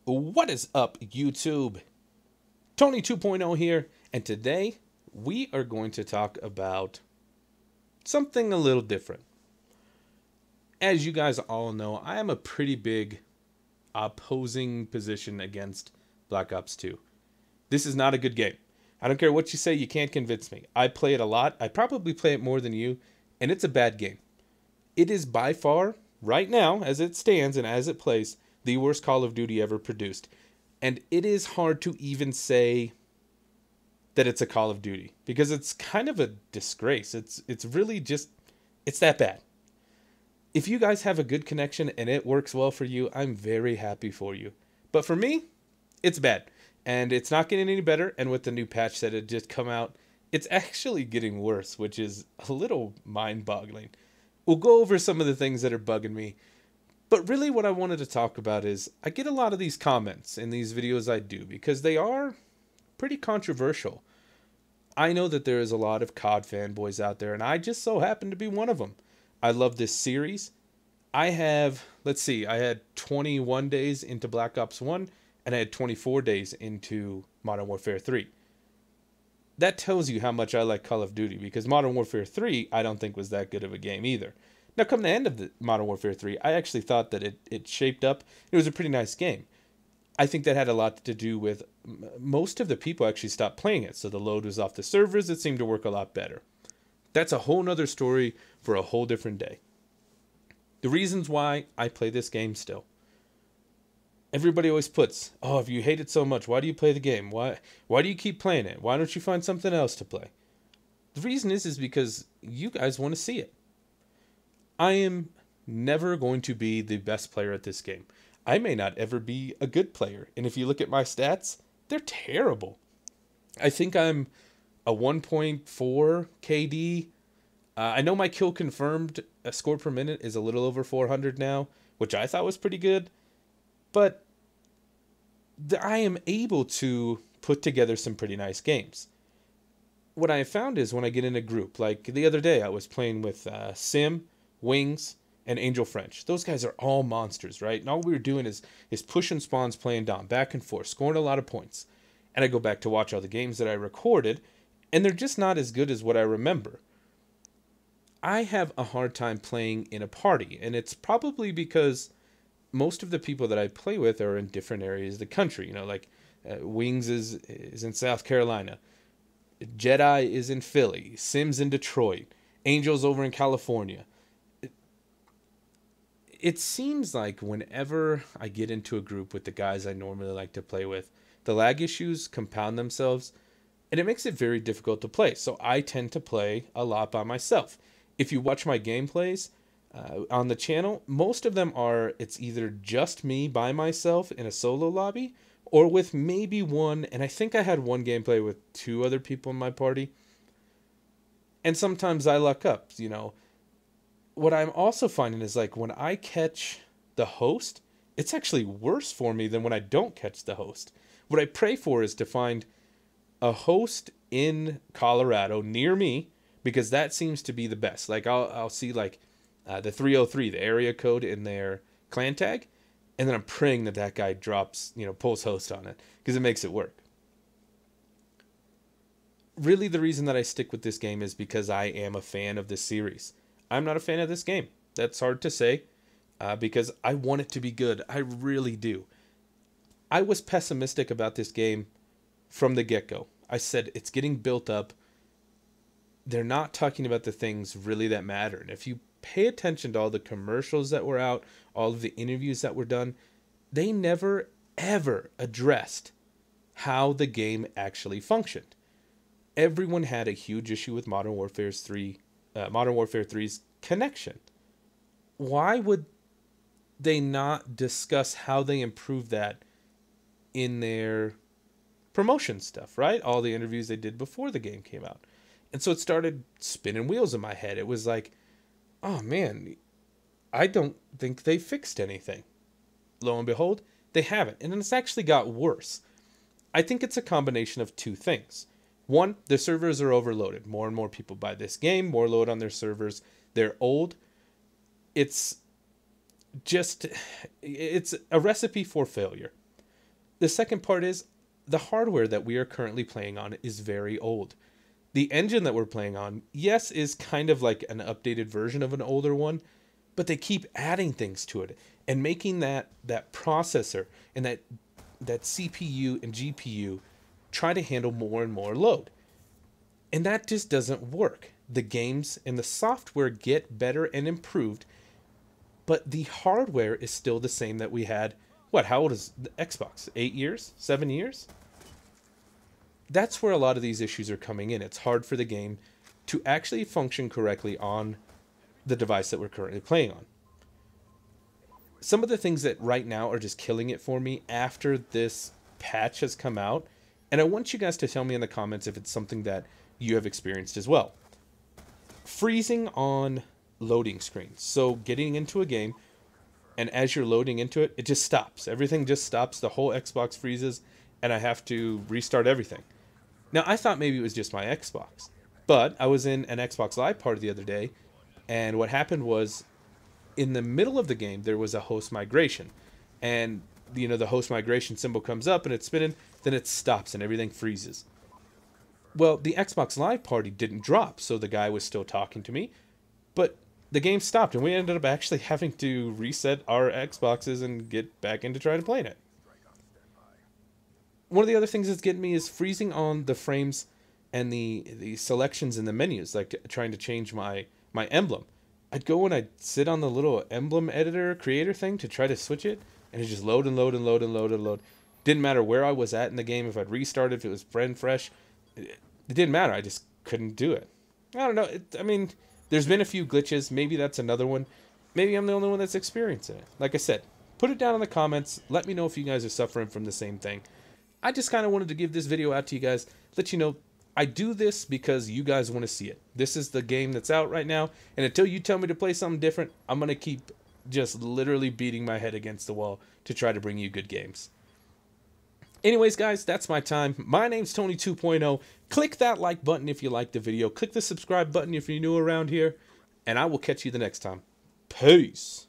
What is up, YouTube? Tony 2.0 here, and today we are going to talk about something a little different. As you guys all know, I am a pretty big opposing position against Black Ops 2. This is not a good game. I don't care what you say, you can't convince me. I play it a lot. I probably play it more than you, and it's a bad game. It is by far, right now, as it stands and as it plays, the worst Call of Duty ever produced. And it is hard to even say that it's a Call of Duty because it's kind of a disgrace. It's really just, it's that bad. If you guys have a good connection and it works well for you, I'm very happy for you. But for me, it's bad. And it's not getting any better. And with the new patch that had just come out, it's actually getting worse, which is a little mind-boggling. We'll go over some of the things that are bugging me. But really what I wanted to talk about is I get a lot of these comments in these videos I do because they are pretty controversial. I know that there is a lot of COD fanboys out there, and I just so happen to be one of them. I love this series. I have, let's see, I had 21 days into Black Ops 1, and I had 24 days into Modern Warfare 3. That tells you how much I like Call of Duty, because Modern Warfare 3 I don't think was that good of a game either. Now, come the end of the Modern Warfare 3, I actually thought that it shaped up. It was a pretty nice game. I think that had a lot to do with most of the people actually stopped playing it, so the load was off the servers. It seemed to work a lot better. That's a whole nother story for a whole different day. The reasons why I play this game still. Everybody always puts, oh, if you hate it so much, why do you play the game? Why do you keep playing it? Why don't you find something else to play? The reason is because you guys want to see it. I am never going to be the best player at this game. I may not ever be a good player. And if you look at my stats, they're terrible. I think I'm a 1.4 KD. I know my kill confirmed score per minute is a little over 400 now, which I thought was pretty good. But I am able to put together some pretty nice games. What I have found is when I get in a group, like the other day I was playing with Sim, Wings, and Angel French. Those guys are all monsters, right? And all we were doing is pushing spawns, playing down, back and forth, scoring a lot of points. And I go back to watch all the games that I recorded, and they're just not as good as what I remember. I have a hard time playing in a party, and it's probably because most of the people that I play with are in different areas of the country. You know, like Wings is in South Carolina. Jedi is in Philly. Sim's in Detroit. Angel's over in California. It seems like whenever I get into a group with the guys I normally like to play with, the lag issues compound themselves, and it makes it very difficult to play. So I tend to play a lot by myself. If you watch my gameplays on the channel, most of them are, it's either just me by myself in a solo lobby, or with maybe one, and I think I had one gameplay with two other people in my party. And sometimes I luck up, you know. What I'm also finding is like when I catch the host, it's actually worse for me than when I don't catch the host. What I pray for is to find a host in Colorado near me, because that seems to be the best. Like I'll see like the 303, the area code in their clan tag, and then I'm praying that that guy drops, you know, pulls host on it, because it makes it work. Really, the reason that I stick with this game is because I am a fan of this series. I'm not a fan of this game. That's hard to say because I want it to be good. I really do. I was pessimistic about this game from the get-go. I said it's getting built up. They're not talking about the things really that matter. And if you pay attention to all the commercials that were out, all of the interviews that were done, they never, ever addressed how the game actually functioned. Everyone had a huge issue with Modern Warfare 3's connection. Why would they not discuss how they improved that in their promotion stuff, right? All the interviews they did before the game came out. And so it started spinning wheels in my head. It was like, oh man, I don't think they fixed anything. Lo and behold, they haven't. And it's actually got worse. I think it's a combination of two things. One, the servers are overloaded. More and more people buy this game, more load on their servers. They're old. It's a recipe for failure. The second part is the hardware that we are currently playing on is very old. The engine that we're playing on, yes, is kind of like an updated version of an older one, but they keep adding things to it and making that processor and that CPU and GPU try to handle more and more load. And that just doesn't work. The games and the software get better and improved, but the hardware is still the same that we had. What, how old is the Xbox? 8 years? 7 years? That's where a lot of these issues are coming in. It's hard for the game to actually function correctly on the device that we're currently playing on. Some of the things that right now are just killing it for me after this patch has come out, and I want you guys to tell me in the comments if it's something that you have experienced as well. Freezing on loading screens. So getting into a game, and as you're loading into it, it just stops. Everything just stops. The whole Xbox freezes, and I have to restart everything. Now, I thought maybe it was just my Xbox, but I was in an Xbox Live party the other day, and what happened was, in the middle of the game, there was a host migration, and the host migration symbol comes up and it's spinning, then it stops and everything freezes. Well, the Xbox Live party didn't drop, so the guy was still talking to me, but the game stopped, and we ended up actually having to reset our Xboxes and get back into trying to play it. One of the other things that's getting me is freezing on the frames and the selections in the menus, like trying to change my emblem. I'd go and I'd sit on the little emblem editor creator thing to try to switch it, and it just load and load and load and load and load. Didn't matter where I was at in the game, if I'd restart it, if it was brand fresh, it didn't matter. I just couldn't do it. I don't know. I mean, there's been a few glitches. Maybe that's another one. Maybe I'm the only one that's experiencing it. Like I said, put it down in the comments. Let me know if you guys are suffering from the same thing. I just kind of wanted to give this video out to you guys, let you know I do this because you guys want to see it. This is the game that's out right now, and until you tell me to play something different, I'm going to keep just literally beating my head against the wall to try to bring you good games. Anyways, guys, that's my time. My name's Tony 2.0. Click that like button if you liked the video. Click the subscribe button if you're new around here, and I will catch you the next time. Peace.